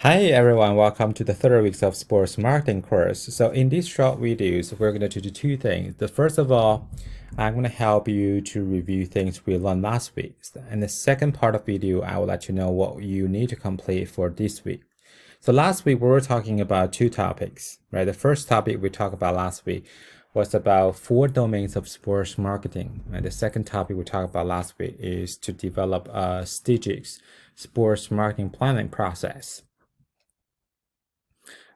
Hi everyone, welcome to the third week of sports marketing course. So in these short videos, we're going to do two things. The first of all, I'm going to help you to review things we learned last week. And the second part of video, I will let you know what you need to complete for this week. So last week we were talking about two topics, right? The first topic we talked about last week was about 4 domains of sports marketing. And the second topic we talked about last week is to develop a strategic sports marketing planning process.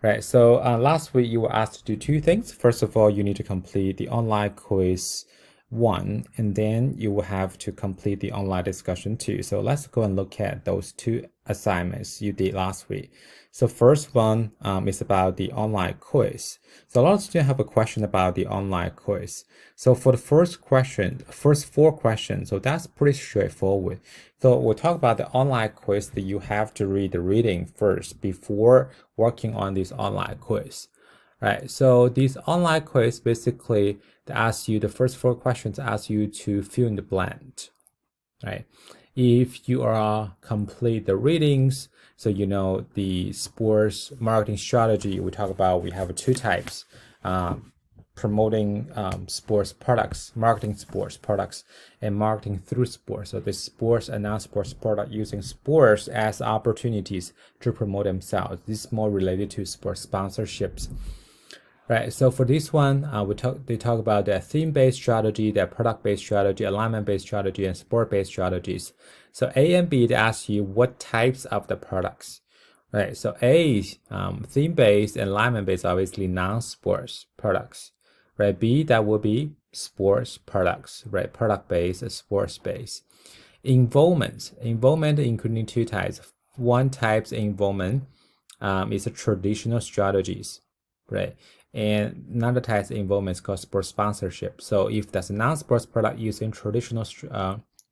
Right, so last week you were asked to do two things. First of all, you need to complete the online quiz 1, and then you will have to complete the online discussion 2. So let's go and look at those two assignments you did last week. So first one is about the online quiz. So a lot of students have a question about the online quiz. So for the first 4 questions, so that's pretty straightforward. So we'll talk about the online quiz that you have to read the reading first before working on this online quiz. Right, so this online quiz basically asks you the first 4 questions, ask you to fill in the blank. Right, if you are complete the readings, so you know the sports marketing strategy we talk about, we have 2 types. Promoting sports products, marketing sports products, and marketing through sports. So the sports and non-sports product using sports as opportunities to promote themselves. This is more related to sports sponsorships. Right, so for this one, they talk about the theme-based strategy, the product-based strategy, alignment-based strategy, and sport-based strategies. So A and B, they ask you what types of the products. Right, so A, theme-based and alignment-based, obviously non-sports products. Right, B, that will be sports products, right, product-based, sports-based. Involvement including 2 types. One type involvement is a traditional strategies, right? And another type of involvement is called sports sponsorship. So if that's a non-sports product using traditional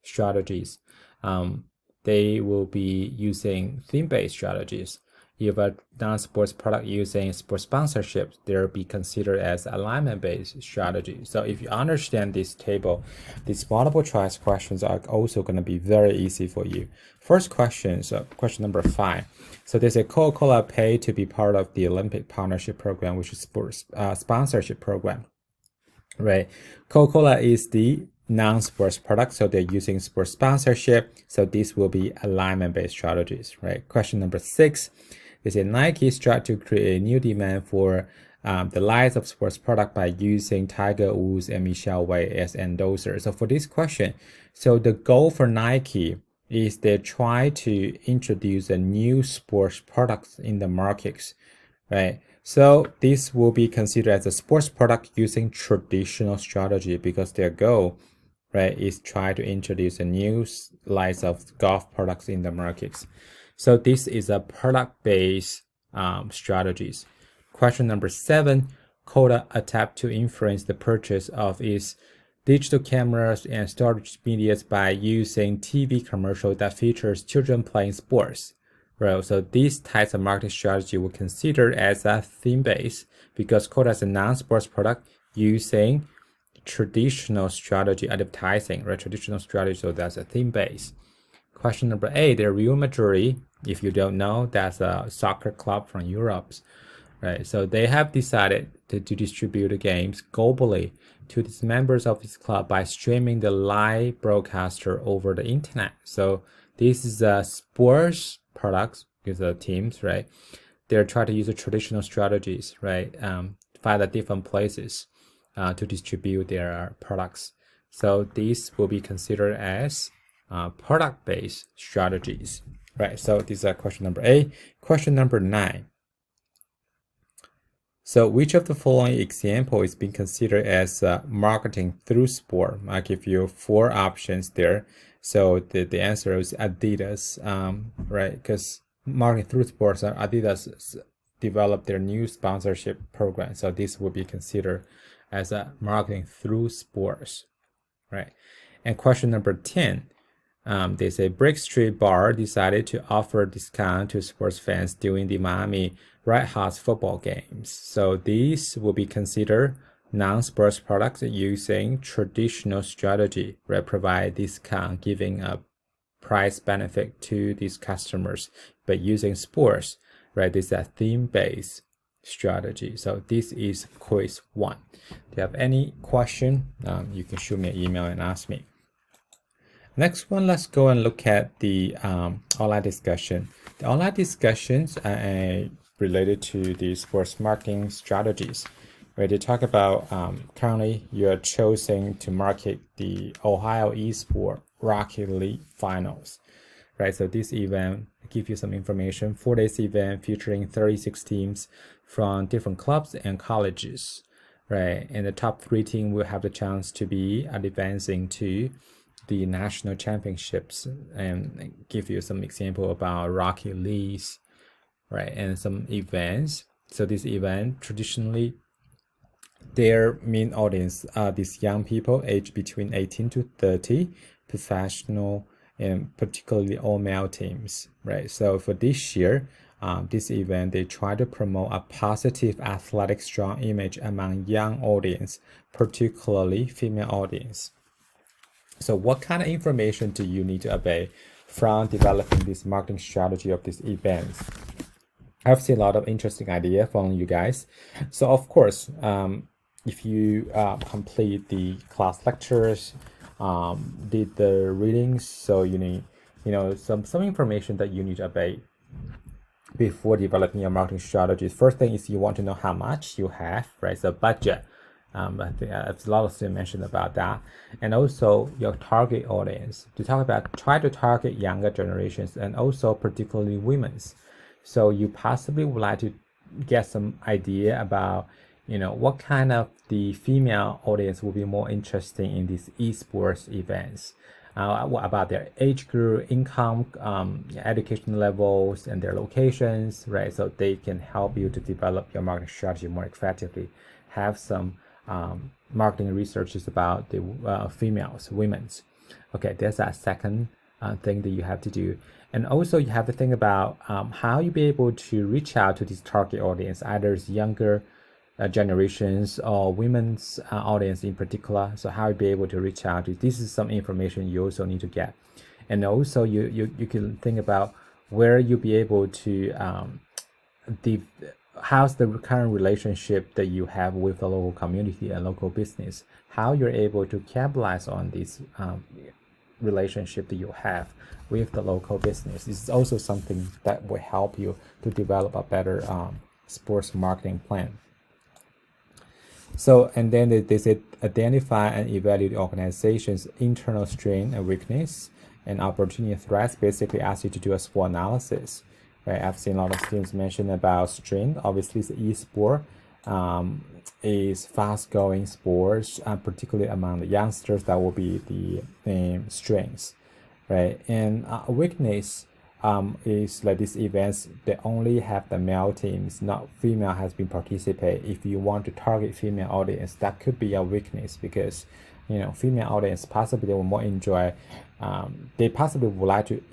strategies, they will be using theme-based strategies. If a non-sports product using sports sponsorship, they'll be considered as alignment-based strategy. So if you understand this table, these multiple choice questions are also going to be very easy for you. First question, so question number 5. So there's a Coca-Cola pay to be part of the Olympic Partnership Program, which is sports sponsorship program, right? Coca-Cola is the non-sports product, so they're using sports sponsorship. So this will be alignment-based strategies, right? Question number 6. They say Nike strive to create a new demand for the lives of sports product by using Tiger Woods and Michelle Wei as endorsers. So for this question, so the goal for Nike is they try to introduce a new sports products in the markets, right? So this will be considered as a sports product using traditional strategy because their goal, right, is try to introduce a new lines of golf products in the markets. So this is a product-based strategies. Question number 7, Kodak attempt to influence the purchase of its digital cameras and storage medias by using TV commercial that features children playing sports. Right, so these types of marketing strategy were considered as a theme-based because Kodak is a non-sports product using traditional strategy advertising, right? Traditional strategy, so that's a theme-based. Question number 8, the Real Madrid, if you don't know, that's a soccer club from Europe, right? So they have decided to distribute the games globally to its members of this club by streaming the live broadcaster over the internet. So this is a sports products with the teams, right? They're trying to use the traditional strategies, right? Find the different places to distribute their products. So these will be considered as product-based strategies, right? So this is question number 8. Question number 9. So which of the following example is being considered as marketing through sport? I give you 4 options there. So the answer is Adidas, right? Because marketing through sports, Adidas developed their new sponsorship program. So this will be considered as a marketing through sports, right? And question number 10. They say Brick Street Bar decided to offer a discount to sports fans during the Miami Red Hot football games. So these will be considered non-sports products using traditional strategy, right? Provide discount, giving a price benefit to these customers, but using sports right? This is a theme-based strategy. So this is quiz 1. Do you have any question? You can shoot me an email and ask me. Next one, let's go and look at the online discussion. The online discussions are related to the sports marketing strategies, where they talk about currently you're choosing to market the Ohio Esport Rocket League Finals, right? So this event gives you some information. 4 days event featuring 36 teams from different clubs and colleges, right? And the top 3 teams will have the chance to be advancing to the national championships, and give you some example about Rocket Leagues, right? And some events. So this event traditionally, their main audience are these young people aged between 18 to 30, professional, and particularly all male teams, right? So for this year, this event, they try to promote a positive athletic strong image among young audience, particularly female audience. So what kind of information do you need to obey from developing this marketing strategy of this event? I've seen a lot of interesting ideas from you guys. So of course, if you complete the class lectures, did the readings, so you need, some information that you need to obey before developing your marketing strategies. First thing is you want to know how much you have, right? So budget. I think a lot of students mentioned about that, and also your target audience. Try to target younger generations, and also particularly women's. So you possibly would like to get some idea about, what kind of the female audience will be more interesting in these esports events. What about their age group, income, education levels, and their locations, right? So they can help you to develop your marketing strategy more effectively. Have some marketing researches about the women's. Okay, there's a second thing that you have to do. And also you have to think about how you be able to reach out to this target audience, either younger generations or women's audience in particular. So how you be able to reach out to, this is some information you also need to get. And also you can think about where you'll be able to how's the current relationship that you have with the local community and local business, how you're able to capitalize on this relationship that you have with the local business. This is also something that will help you to develop a better sports marketing plan. So, and then they said identify and evaluate the organization's internal strength and weakness and opportunity threats. Basically ask you to do a SWOT analysis. Right, I've seen a lot of students mention about strength. Obviously, the e-sport is fast-going sports, particularly among the youngsters. That will be the strengths, right? And weakness is like these events. They only have the male teams, not female has been participate. If you want to target female audience, that could be a weakness, because female audience possibly they will more enjoy. They possibly would like to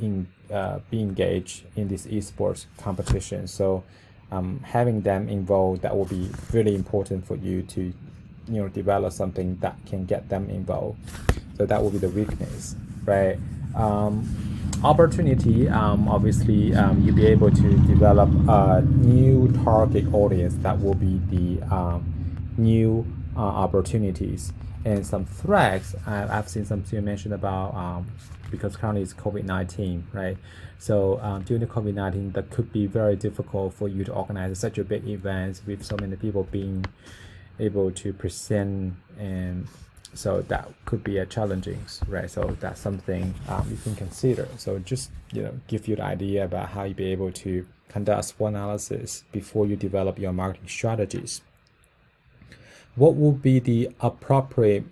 be engaged in this esports competition. So having them involved, that will be really important for you to develop something that can get them involved. So that will be the weakness, right? Opportunity, obviously you'll be able to develop a new target audience. That will be the new opportunities. And some threats, I've seen some students mention about because currently it's COVID-19, right? So during the COVID-19, that could be very difficult for you to organize such a big event with so many people being able to present, and so that could be a challenging, right? So that's something you can consider. So just give you the idea about how you be able to conduct SWOT analysis before you develop your marketing strategies. What will be the appropriate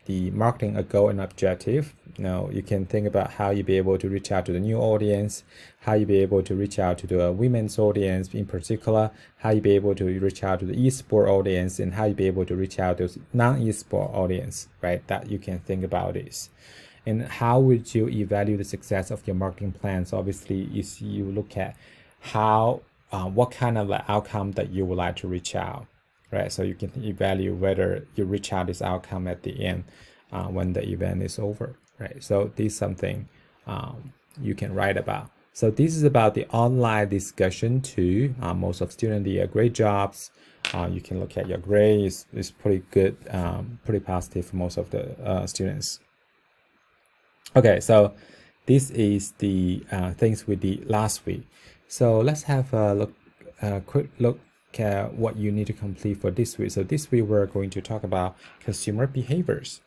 the marketing goal and objective? You can think about how you be able to reach out to the new audience, how you be able to reach out to the women's audience in particular, how you be able to reach out to the e-sport audience, and how you be able to reach out to non-e-sport audience, right? That you can think about this. And how would you evaluate the success of your marketing plans? Obviously, is you look at how what kind of outcome that you would like to reach out, right? So you can evaluate whether you reach out this outcome at the end when the event is over, right? So this is something you can write about. So this is about the online discussion too. Most of students did great jobs. You can look at your grades. It's pretty good, pretty positive for most of the students. Okay, so this is the things we did last week. So let's have a quick look at what you need to complete for this week. So this week we're going to talk about consumer behaviors.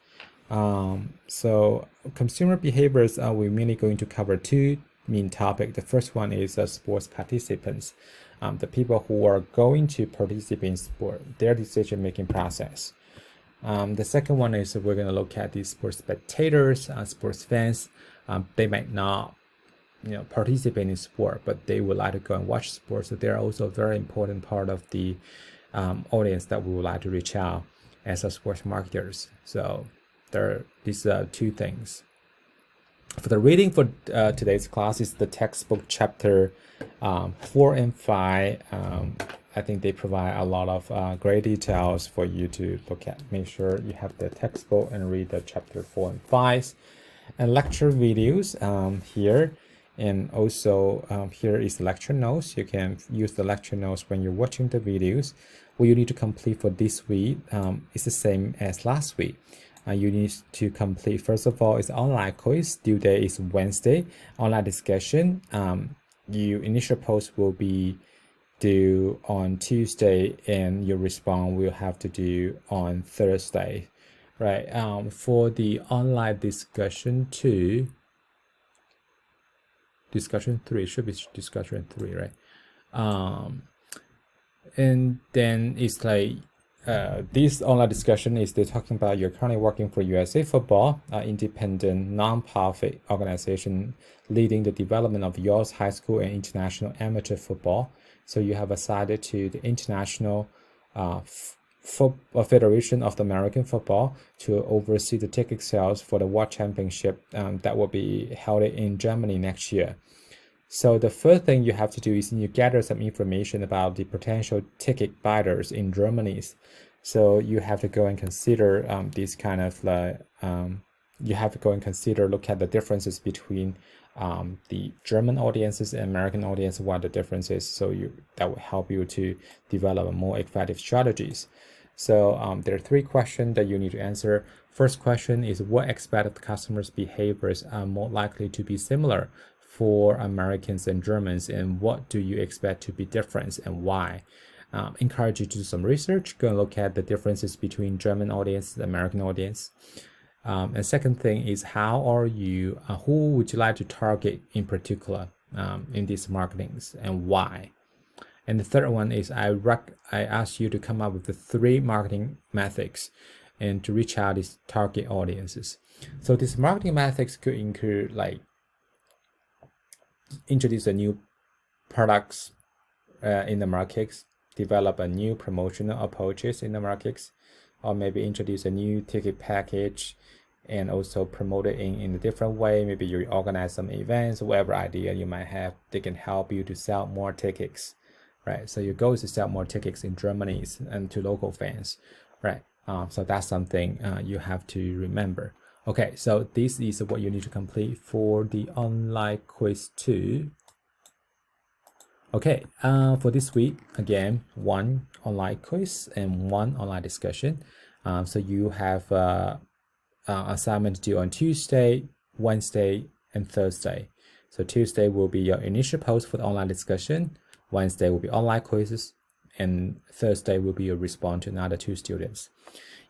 So consumer behaviors, we're mainly going to cover two main topics. The first one is sports participants, the people who are going to participate in sport, their decision-making process. The second one is we're going to look at the sports spectators, sports fans. They might not, participate in sport, but they would like to go and watch sports. So they're also a very important part of the audience that we would like to reach out as a sports marketers. So there are these two things. For the reading for today's class is the textbook chapter 4 and 5. I think they provide a lot of great details for you to look at. Make sure you have the textbook and read the chapter 4 and 5. And lecture videos here. And also here is lecture notes. You can use the lecture notes when you're watching the videos. What you need to complete for this week is the same as last week. You need to complete, first of all, is online quiz. Due date is Wednesday. Online discussion. Your initial post will be due on Tuesday, and your response will have to do on Thursday, right? For the online discussion 2, discussion 3 should be discussion 3, right? And then it's like this online discussion is they're talking about you're currently working for USA Football, independent non-profit organization leading the development of U.S. high school and international amateur football. So you have assigned to the International Federation of the American Football to oversee the ticket sales for the World Championship that will be held in Germany next year. So the first thing you have to do is you gather some information about the potential ticket buyers in Germany. So you have to go and consider these kind of you have to go and consider, look at the differences between the German audiences and American audience, what the difference is. So that will help you to develop more effective strategies. So there are 3 questions that you need to answer. First question is, what expected customers' behaviors are more likely to be similar for Americans and Germans, and what do you expect to be different and why? Encourage you to do some research, go and look at the differences between German audience and American audience. And second thing is, how are you, who would you like to target in particular in these marketings and why? And the third one is I ask you to come up with the 3 marketing methods and to reach out these target audiences. So these marketing methods could include like introduce a new products in the markets, develop a new promotional approaches in the markets, or maybe introduce a new ticket package and also promote it in a different way. Maybe you organize some events, whatever idea you might have, they can help you to sell more tickets, right? So your goal is to sell more tickets in Germany and to local fans, right? So that's something you have to remember. Okay, so this is what you need to complete for the online quiz 2. Okay, for this week, again, 1 online quiz and 1 online discussion. So you have assignment due on Tuesday, Wednesday, and Thursday. So Tuesday will be your initial post for the online discussion. Wednesday will be online quizzes, and Thursday will be your response to another 2 students.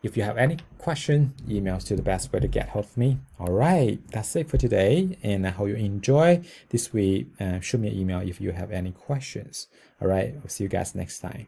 If you have any question, emails to the best way to get hold of me. All right, that's it for today, and I hope you enjoy this week. Shoot me an email if you have any questions. All right, I'll see you guys next time.